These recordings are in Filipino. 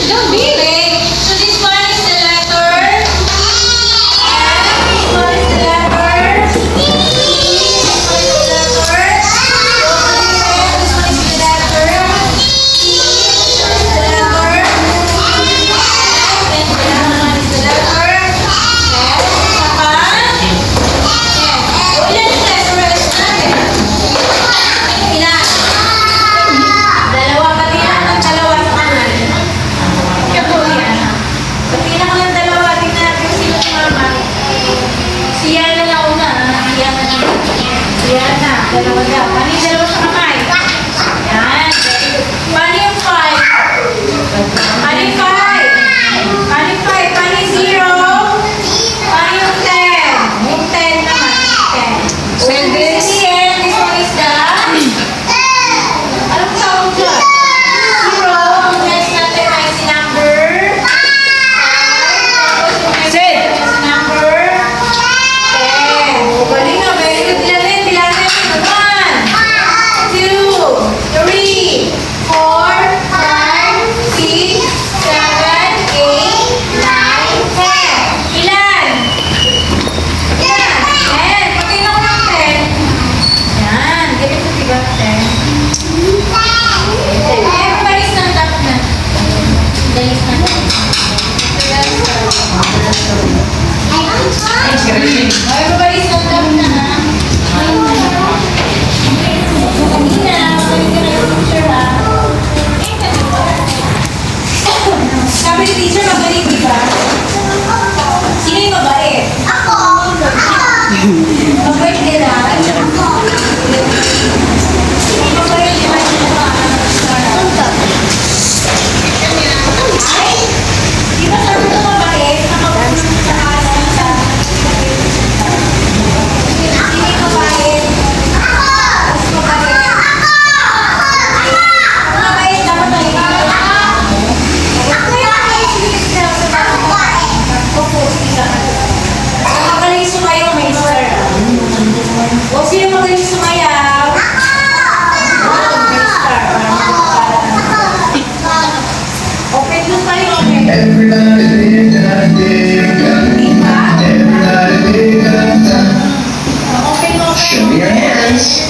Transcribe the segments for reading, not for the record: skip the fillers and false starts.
Don't be. Okay. So this one is the letter F. This one is the letter E. This one is the letter This one is the letter E. This one is the letter and the last one is the letter S. Saka F. Ulan yung letters natin. Ilan? Dalawa, pati lang ng dalawa sa kanan. Ikaw yan. Pati lang ng dalawa, tingnan natin sino si mama. Si Yana na una. Yana na. Yana, dalawa daw. Paano yung dalawa sa kamay? Yan. Paano yung 5? Paano yung 5? Paano yung 5? Paano yung 0? Paano yung 10? Yung 10 naman. 10. Send this. This one is the anong tawag dyan? 0. Ang next natin ay si number 5. Tapos yung next Sid. natin ay si number 10. Galing na. Very good. Bilanin. 1, 2, 3, 4, 5, 6, 7, 8, 9, 10. Ilan? Ilan? 10. Pagkailan ko ng 10. Yan. Ganito diba 10? Everybody stand up na. Dali stand up. Everybody stand up na. Kanina, magaling ka na yung picture ha. Sabi ni teacher, magaling diba? Sino yung mabait? Mabait nila. Mabait nila. Ay! Di ba sabi ko mabait? Nakapagpunta sa kanan sa Sino yung mabait? Mas mabait. Ang mabait dapat ay magaling sumayaw, may star. O sino magaling sumayaw? May star. Open mo pa rin, open. Everybody dig that dig. Everybody dig that. Open mo, Show me your hands.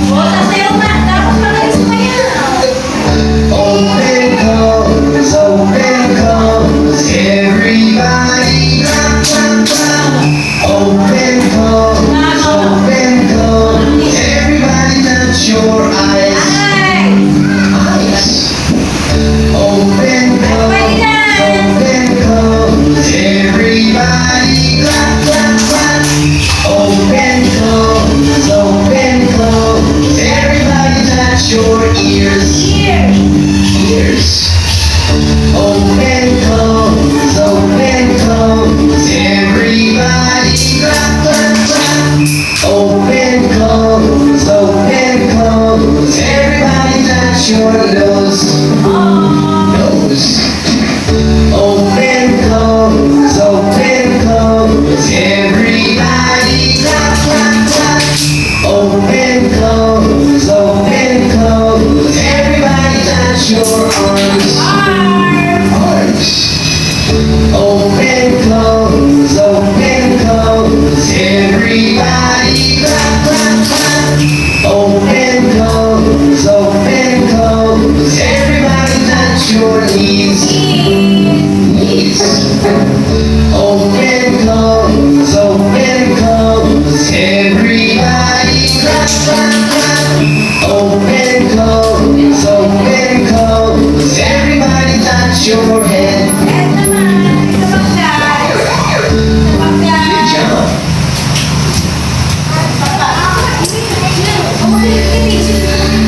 O, sasayaw na. Dapat magaling sumayaw. Open comes, everybody clap, clap, clap. Open comes, everybody touch your eyes. Ay! Eyes. Open comes, everybody clap, clap, clap. Open comes, everybody touch your ears. Ears. Open comes, everybody clap, clap, clap. Open comes, everybody touch your nose. Nose. Open comes, everybody clap, clap, clap. Open comes, everybody touch your arms. Arms. Open comes, everybody clap, clap, clap. Open comes, everybody touch your knees. Knees. Open comes, everybody clap, clap, clap. Open comes, everybody touch your head. Head naman. Ito bangga. Bangga. Good job. Okay.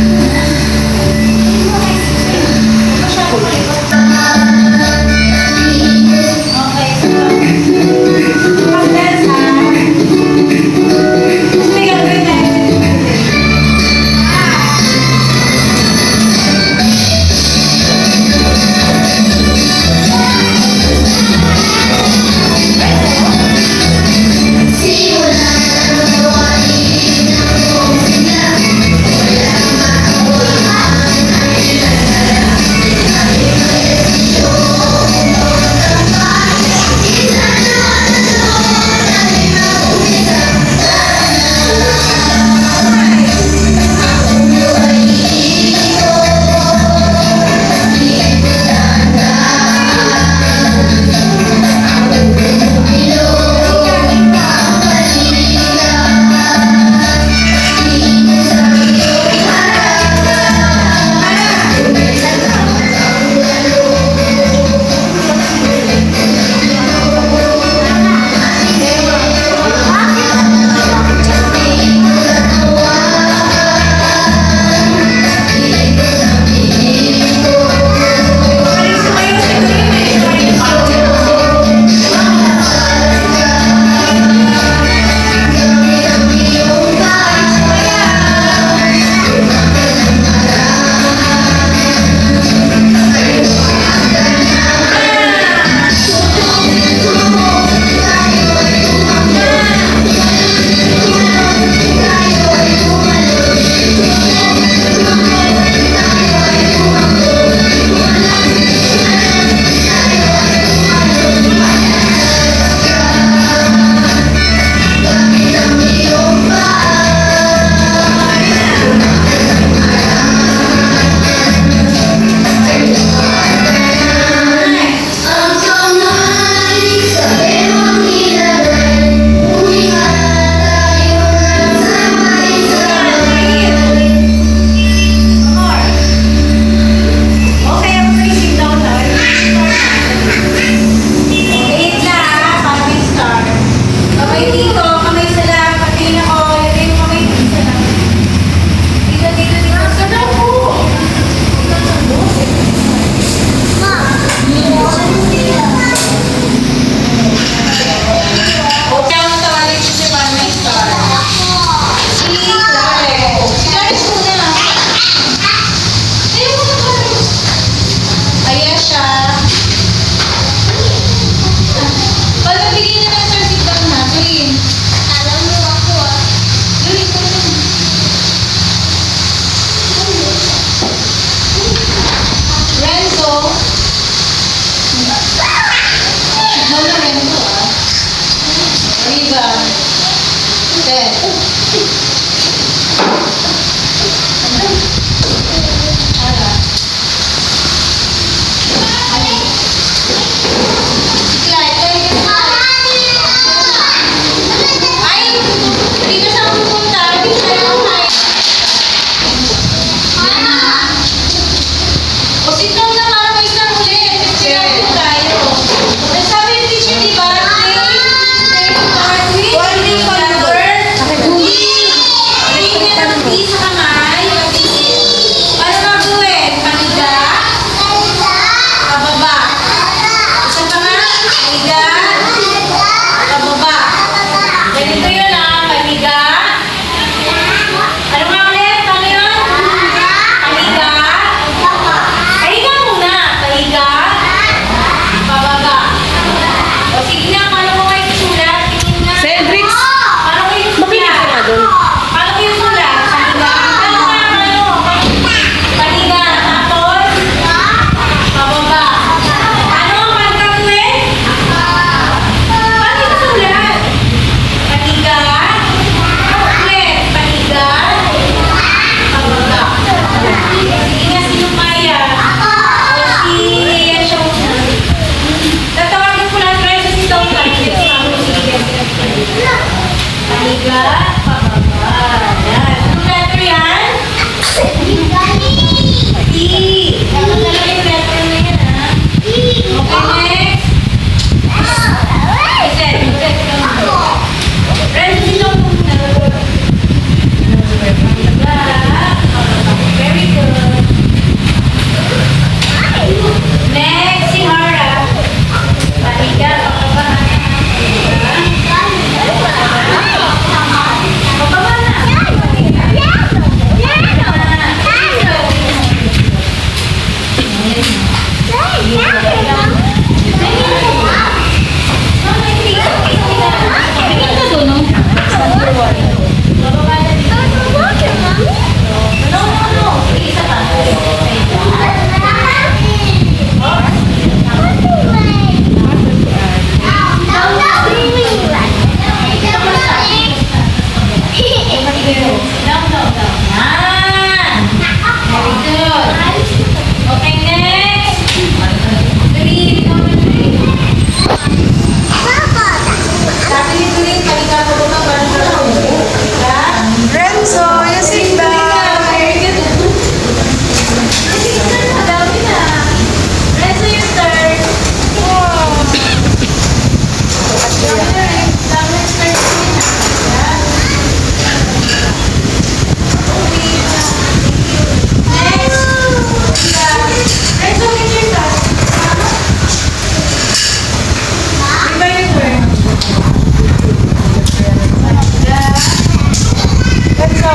Renzo.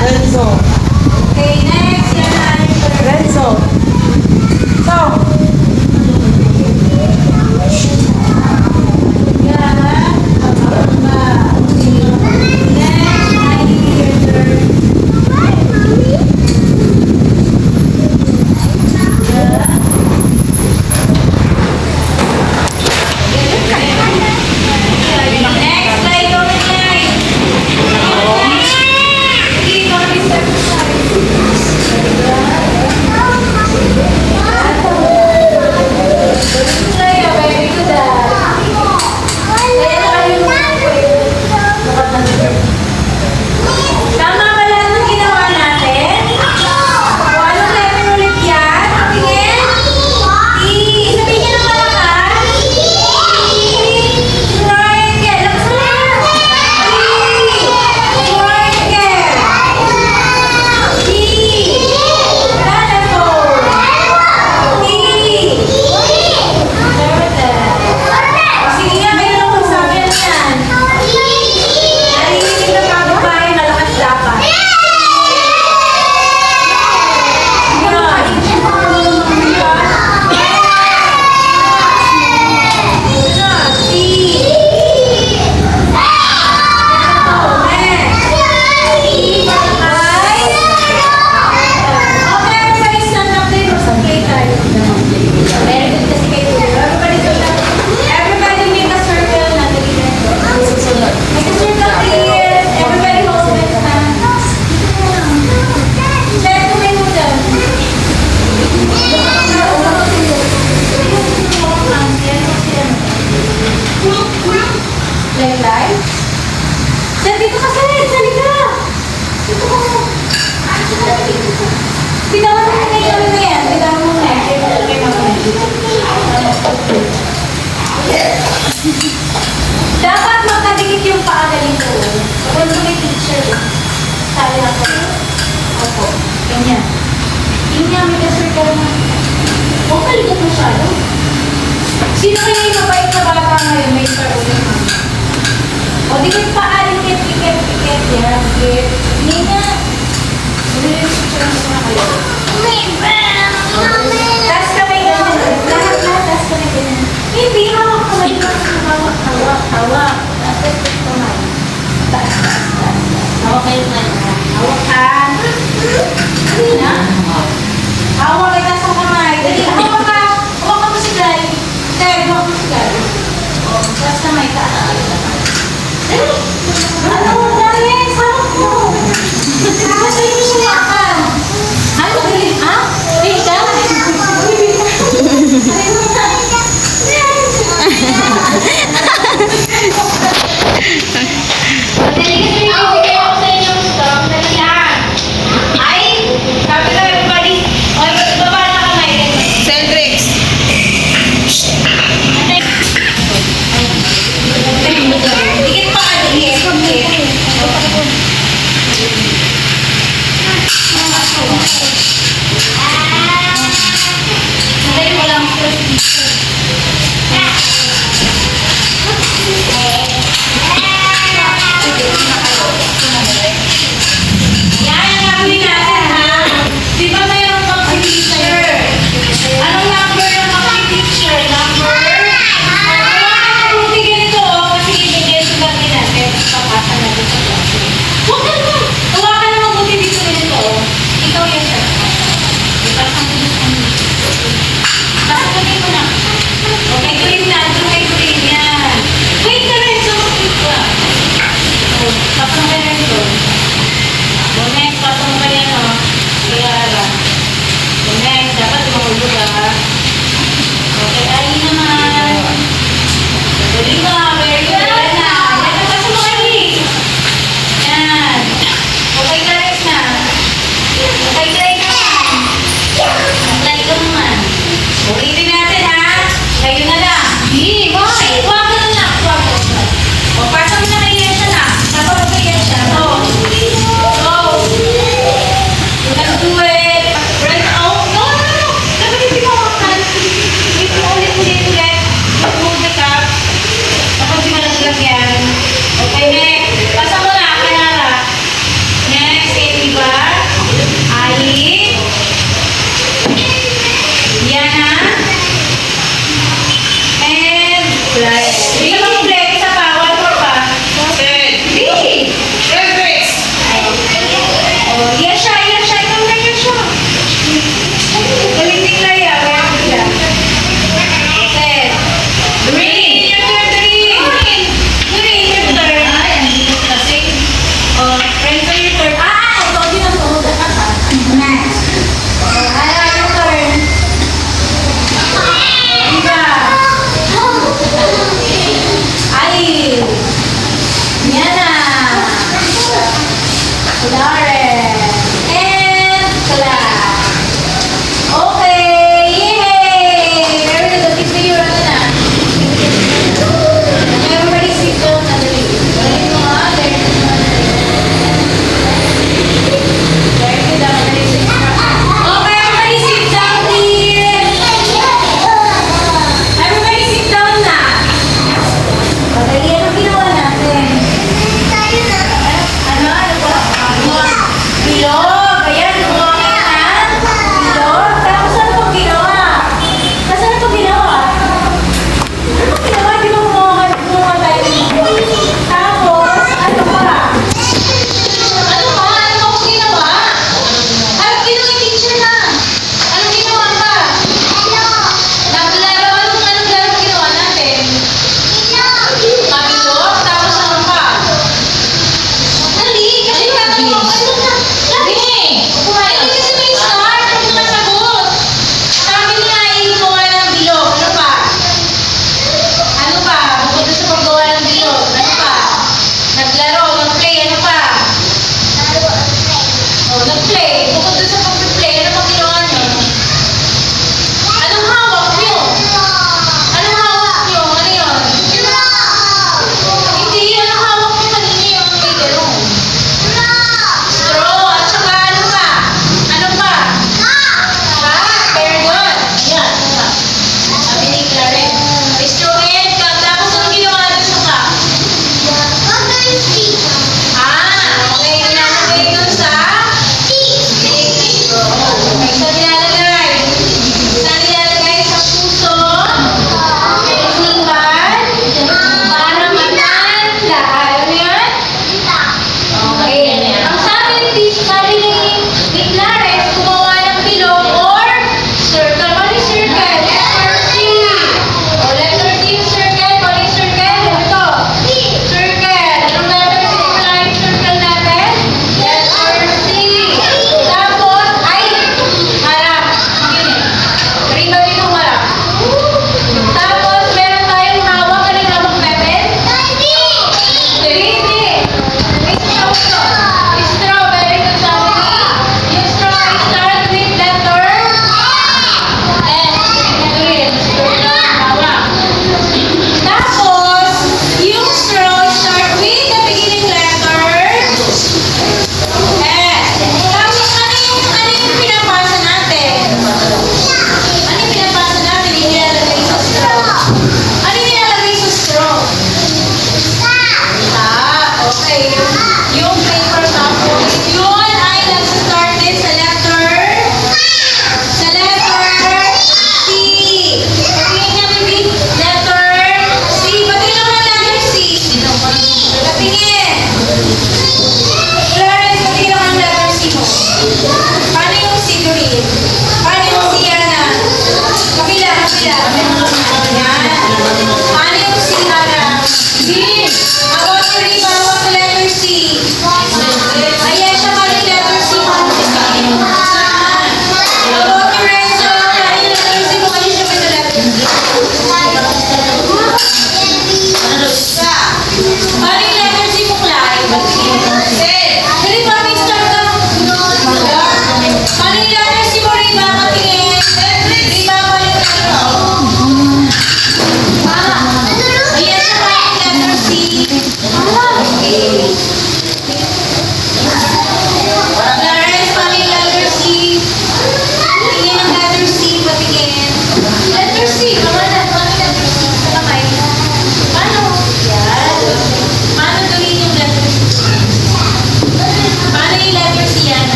Renzo. Okay, next. Yan na aling turn. Renzo. So. Yan. Pababa. Next, aling your turn. Next, try ikaw na line. Sige, ikaw na step aside. Try, very good ah. Kaya nakalimutan ko yun. Tama ba lahat ng ginawa natin? O, anong letter ulit yan? Tingin? E. Sabihin niya ng malakas. E. Triangle. Lakas mo na. E. Triangle. E. Telephone. E. Turtle. O, sige nga, mayroon akong sabi na yan. Narinig na kapitbahay, malakas dapat. Everybody make a circle na make a circle, please. Everybody hold my hands. Share to my hoodie. Like. Sir, dito ka, sir. Salika. Dito ka. Bitawan mo na yung na yan. Bitawan mo na. Dapat magkadikit yung paa ganito. Kapag may teacher, sali ako. Opo. Ganyan. Ganyan, may ka-circle na. Huwag malikot masyado. Sino kaya yung mabait na bata ngayon? May parulong mama. O, dikit paa, dikit. Yan, dikit. Ganyan. Relationship lang sa kayo. Taas kamay ganyan. Lahat, taas kamay ganyan. Hindi, hawak kamay. Hawak. Taas kamay. Taas. Hawak kayo na. Hawakan. Hindi na. Hawak kayo taas ang kamay. Dali, hawak ka. Hawak mo si Guy. Ted, hawak mo si Guy. Taas kamay, taas. Dali. Ano? Dali, hawak mo. Kasi yung sumakan. Ano? Ha?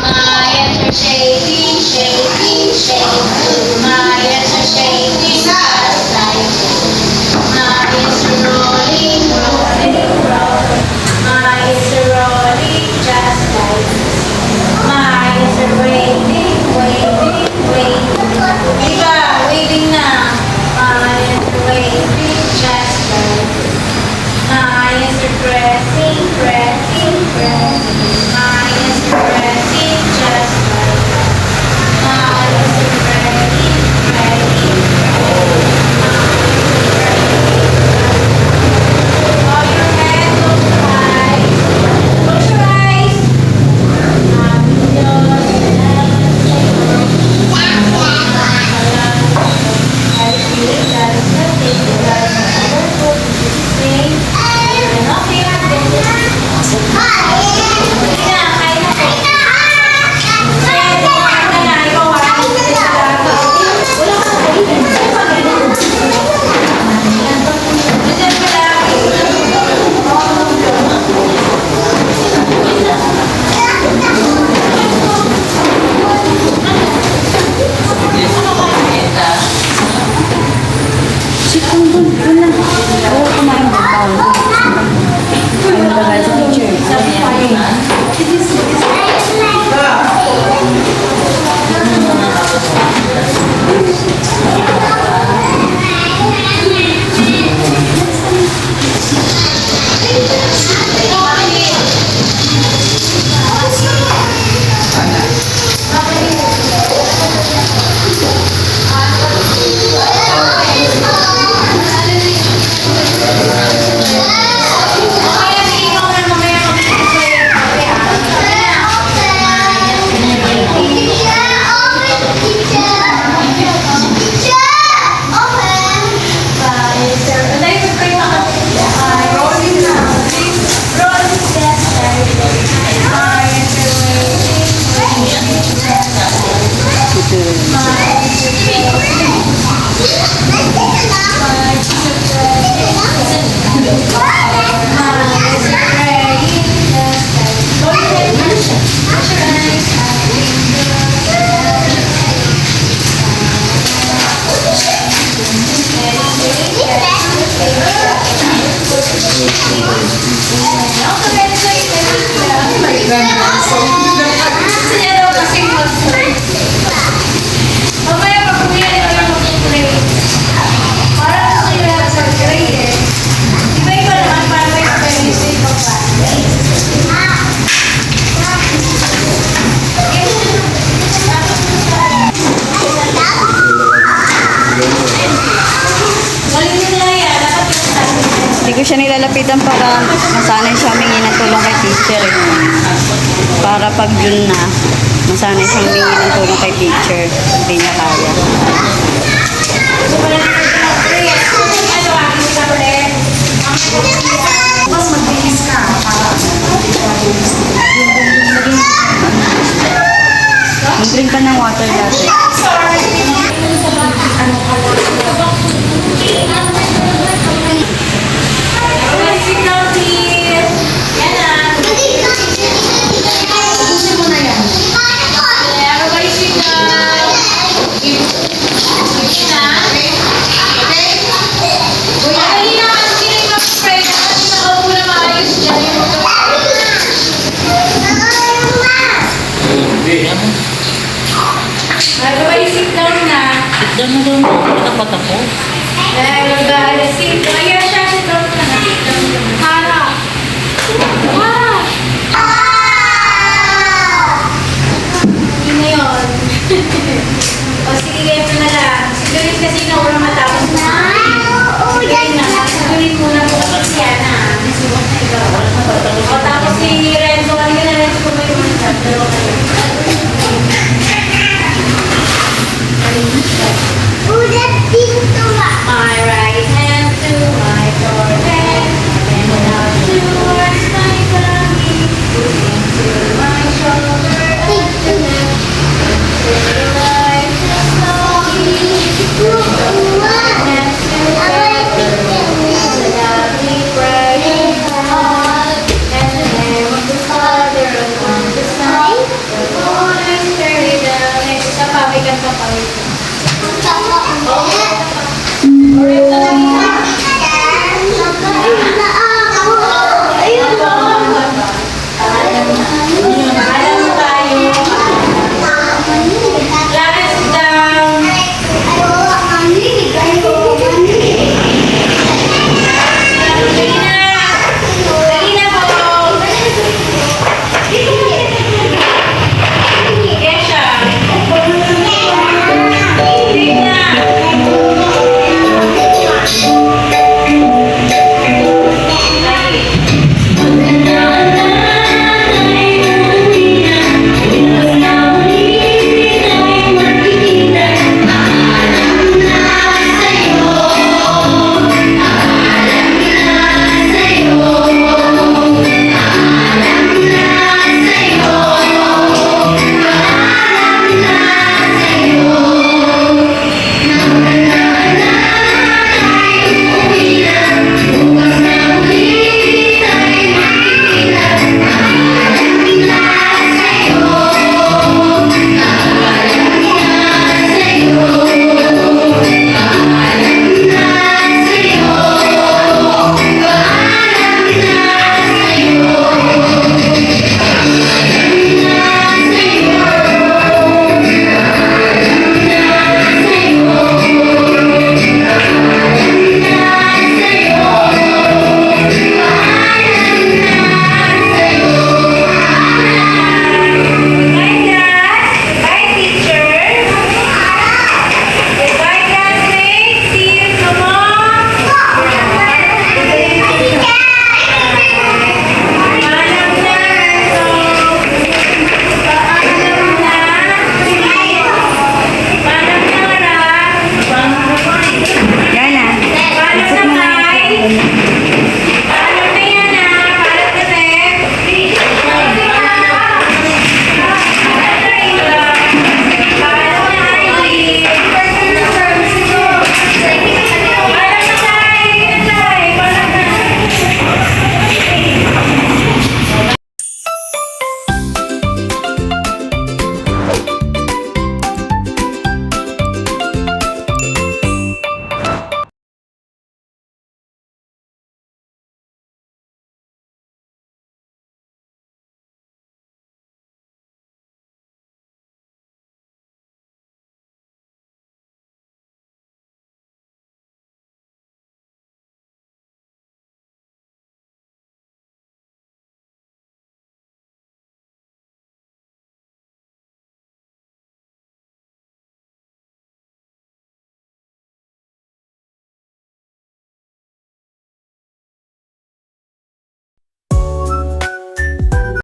My hands are shaking, shaking, shaking. My hands are shaking just like my hands are rolling, rolling, rolling. My hands are rolling just like my hands are waving, waving, waving. Diba? Waving na. My hands are waving just like my hands are pressing, pressing, pressing. My hands are pressing just like my hands are pressing, pressing, pressing. All your hands, close your eyes. Close your eyes. Happy Diyos, I feel that is nothing that is wonderful to this thing. And nothing I can do. Hindi na, kain na po. Kaya, kumain ka na. Ikaw ha. Wala ka kainin. Nandiyan ka lagi. Kaya sige ikaw na mamaya mag-play ng kape ha. Bye, sir. Anday ko kayo rolling na. Rolling just like my hands are waving, waving just like my hands are waving. Mamaya pag umiyan ito lang mag-play. Para gusto nyo lahat sa grade eh. Iba-iba naman para may experience sa ibang klase. Galing nila yan. Dapat yung sabi. Hindi ko siya nilalapitan para masanay siya humingi ng tulong kay teacher. Eh. Para pag June na, masanay siya humingi ng tulong kay teacher. Hindi niya kaya. So, wala na ito ng grade. Ano, aking isa ulit. Mas magbihis ka. Mag-drink pa ng water dati. Signal, please. Yan na. Ubusin mo na yan. Everybody signal. Sige na. Okay? Uy, dali na kasi sila yung mag-spray. Dapat yung nakaupo na maayos dyan. Everybody sit down na. Doon na doon. Tapat ako. Everybody sit down.